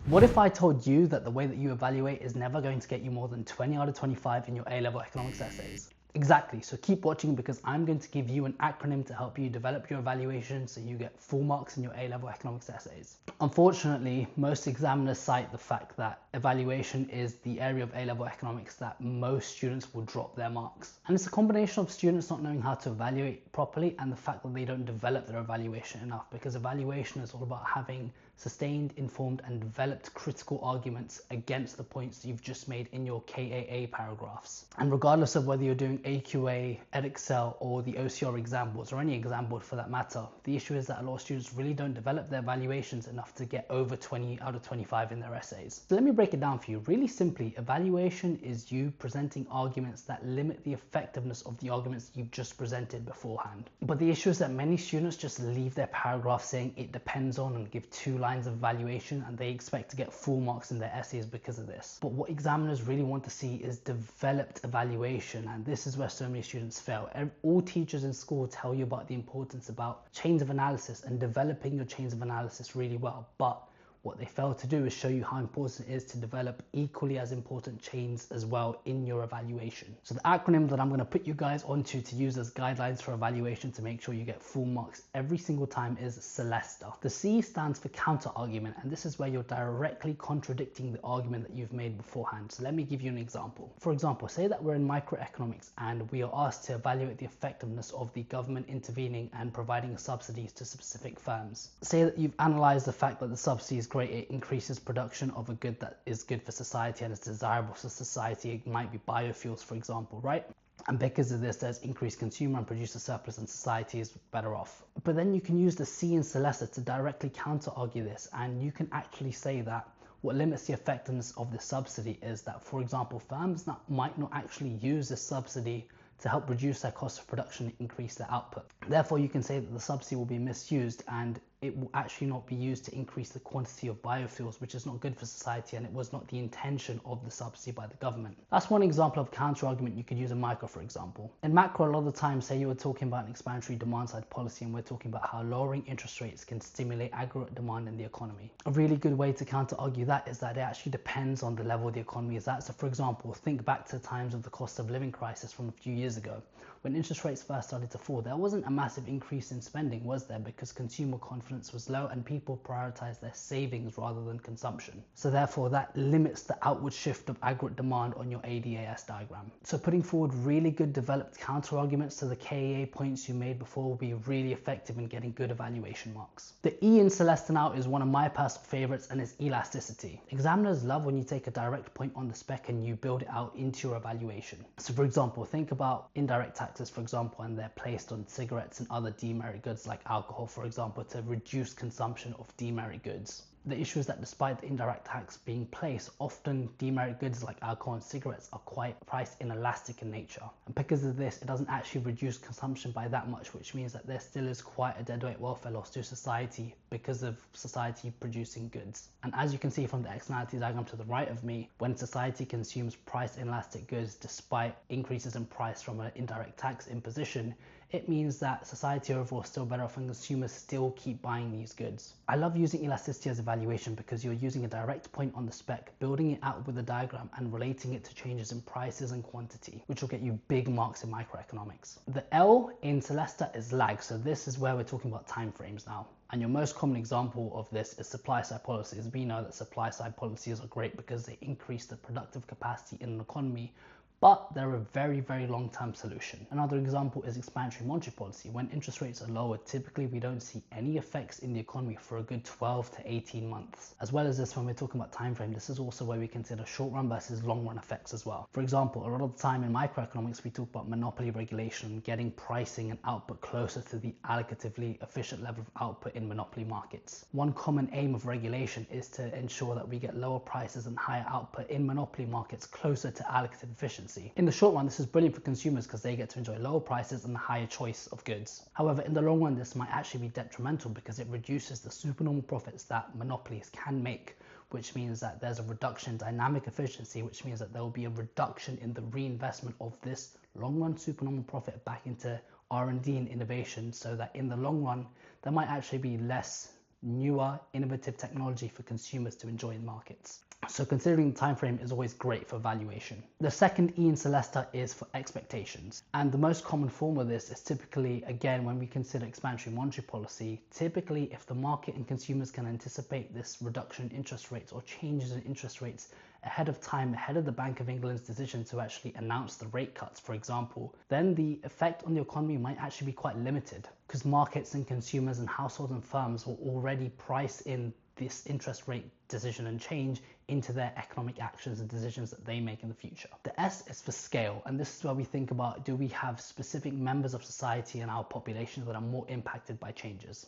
What if I told you that the way that you evaluate is never going to get you more than 20 out of 25 in your A-level economics essays? Exactly, so keep watching because I'm going to give you an acronym to help you develop your evaluation so you get full marks in your A-level economics essays. Unfortunately, most examiners cite the fact that evaluation is the area of A-level economics that most students will drop their marks. And it's a combination of students not knowing how to evaluate properly and the fact that they don't develop their evaluation enough, because evaluation is all about having sustained, informed, and developed critical arguments against the points you've just made in your KAA paragraphs. And regardless of whether you're doing AQA, Edexcel, or the OCR exam boards, or any exam board for that matter, the issue is that a lot of students really don't develop their evaluations enough to get over 20 out of 25 in their essays. So let me break it down for you. Really simply, evaluation is you presenting arguments that limit the effectiveness of the arguments you've just presented beforehand. But the issue is that many students just leave their paragraph saying it depends on and give 2 lines of evaluation, and they expect to get full marks in their essays because of this. But what examiners really want to see is developed evaluation, and this is where so many students fail. All teachers in school tell you about the importance about chains of analysis and developing your chains of analysis really well, but what they fail to do is show you how important it is to develop equally as important chains as well in your evaluation. So the acronym that I'm going to put you guys onto to use as guidelines for evaluation to make sure you get full marks every single time is CELESTA. The C stands for counter argument, and this is where you're directly contradicting the argument that you've made beforehand. So let me give you an example. For example, say that we're in microeconomics and we are asked to evaluate the effectiveness of the government intervening and providing subsidies to specific firms. Say that you've analyzed the fact that the subsidy is great, it increases production of a good that is good for society and is desirable for society. It might be biofuels, for example, right? And because of this, there's increased consumer and producer surplus and society is better off. But then you can use the C in CELESTA to directly counter argue this, and you can actually say that what limits the effectiveness of the subsidy is that, for example, firms that might not actually use this subsidy to help reduce their cost of production and increase their output. Therefore, you can say that the subsidy will be misused and it will actually not be used to increase the quantity of biofuels, which is not good for society, and it was not the intention of the subsidy by the government. That's one example of counter argument you could use in micro, for example. In macro, a lot of the time, say you were talking about an explanatory demand side policy and we're talking about how lowering interest rates can stimulate aggregate demand in the economy. A really good way to counter argue that is that it actually depends on the level the economy is at. So for example, think back to the times of the cost of living crisis from a few years ago. When interest rates first started to fall, there wasn't a massive increase in spending, was there? Because consumer confidence was low and people prioritized their savings rather than consumption. So therefore, that limits the outward shift of aggregate demand on your ADAS diagram. So putting forward really good developed counter arguments to the KAA points you made before will be really effective in getting good evaluation marks. The E in CELESTA now is one of my personal favorites, and it's elasticity. Examiners love when you take a direct point on the spec and you build it out into your evaluation. So for example, think about indirect taxes, for example, and they're placed on cigarettes and other demerit goods like alcohol, for example, to reduce consumption of demerit goods. The issue is that despite the indirect tax being placed, often demerit goods like alcohol and cigarettes are quite price inelastic in nature. And because of this, it doesn't actually reduce consumption by that much, which means that there still is quite a deadweight welfare loss to society because of society producing goods. And as you can see from the externality diagram to the right of me, when society consumes price inelastic goods despite increases in price from an indirect tax imposition, it means that society overall is still better off and consumers still keep buying these goods. I love using elasticity as evaluation because you're using a direct point on the spec, building it out with a diagram and relating it to changes in prices and quantity, which will get you big marks in microeconomics. The L in CELESTA is lag, so this is where we're talking about time frames now. And your most common example of this is supply side policies. We know that supply side policies are great because they increase the productive capacity in an economy, but they're a very, very long-term solution. Another example is explanatory monetary policy. When interest rates are lower, typically we don't see any effects in the economy for a good 12 to 18 months. As well as this, when we're talking about time frame, this is also where we consider short run versus long run effects as well. For example, a lot of the time in microeconomics, we talk about monopoly regulation, getting pricing and output closer to the allocatively efficient level of output in monopoly markets. One common aim of regulation is to ensure that we get lower prices and higher output in monopoly markets closer to allocative efficiency. In the short run, this is brilliant for consumers because they get to enjoy lower prices and a higher choice of goods. However, in the long run, this might actually be detrimental because it reduces the supernormal profits that monopolies can make, which means that there's a reduction in dynamic efficiency, which means that there will be a reduction in the reinvestment of this long run supernormal profit back into R&D and innovation, so that in the long run, there might actually be less newer, innovative technology for consumers to enjoy in markets. So considering the time frame is always great for valuation. The second E in Celesta is for expectations. And the most common form of this is typically, again, when we consider expansionary monetary policy, typically if the market and consumers can anticipate this reduction in interest rates or changes in interest rates ahead of time, ahead of the Bank of England's decision to actually announce the rate cuts, for example, then the effect on the economy might actually be quite limited because markets and consumers and households and firms will already price in this interest rate decision and change into their economic actions and decisions that they make in the future. The S is for scale, and this is where we think about, do we have specific members of society and our population that are more impacted by changes?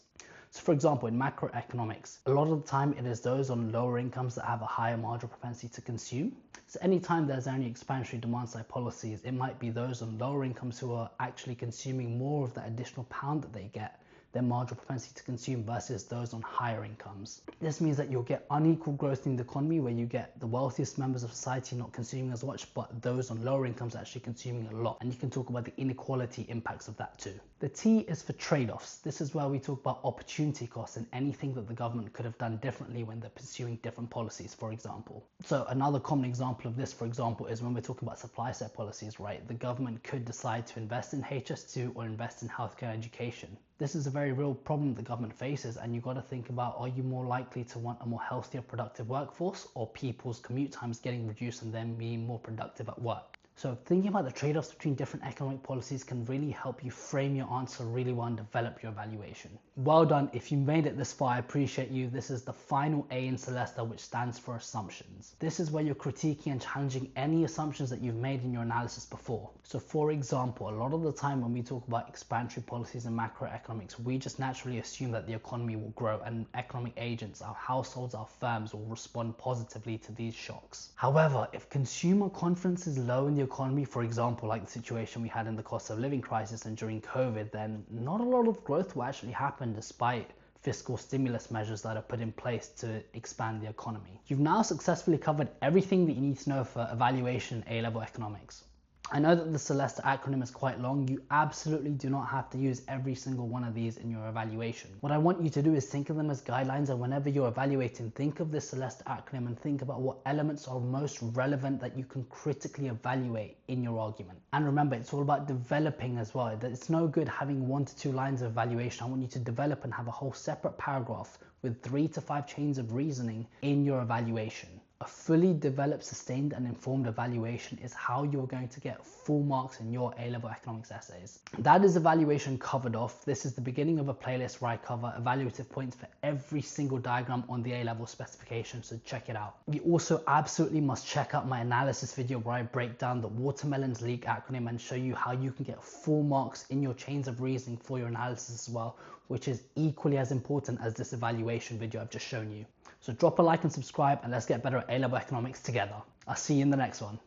So for example, in macroeconomics, a lot of the time it is those on lower incomes that have a higher marginal propensity to consume. So anytime there's any expansionary demand side policies, it might be those on lower incomes who are actually consuming more of that additional pound that they get, their marginal propensity to consume, versus those on higher incomes. This means that you'll get unequal growth in the economy where you get the wealthiest members of society not consuming as much, but those on lower incomes actually consuming a lot. And you can talk about the inequality impacts of that too. The T is for trade-offs. This is where we talk about opportunity costs and anything that the government could have done differently when they're pursuing different policies, for example. So another common example of this, for example, is when we're talking about supply side policies, right? The government could decide to invest in HS2 or invest in healthcare education. This is a very real problem the government faces, and you've got to think about, are you more likely to want a more healthier, productive workforce, or people's commute times getting reduced and them being more productive at work? So thinking about the trade-offs between different economic policies can really help you frame your answer really well and develop your evaluation. Well done. If you made it this far, I appreciate you. This is the final A in Celesta, which stands for assumptions. This is where you're critiquing and challenging any assumptions that you've made in your analysis before. So for example, a lot of the time when we talk about expansionary policies and macroeconomics, we just naturally assume that the economy will grow and economic agents, our households, our firms will respond positively to these shocks. However, if consumer confidence is low in the economy, for example, like the situation we had in the cost of living crisis and during COVID, then not a lot of growth will actually happen despite fiscal stimulus measures that are put in place to expand the economy. You've now successfully covered everything that you need to know for evaluation A-level economics. I know that the Celesta acronym is quite long. You absolutely do not have to use every single one of these in your evaluation. What I want you to do is think of them as guidelines, and whenever you're evaluating, think of the Celesta acronym and think about what elements are most relevant that you can critically evaluate in your argument. And remember, it's all about developing as well. It's no good having 1 to 2 lines of evaluation. I want you to develop and have a whole separate paragraph with 3 to 5 chains of reasoning in your evaluation. A fully developed, sustained and informed evaluation is how you're going to get full marks in your A-level economics essays. That is evaluation covered off. This is the beginning of a playlist where I cover evaluative points for every single diagram on the A-level specification, so check it out. You also absolutely must check out my analysis video where I break down the watermelons leak acronym and show you how you can get full marks in your chains of reasoning for your analysis as well, which is equally as important as this evaluation video I've just shown you. So drop a like and subscribe, and let's get better at A-level economics together. I'll see you in the next one.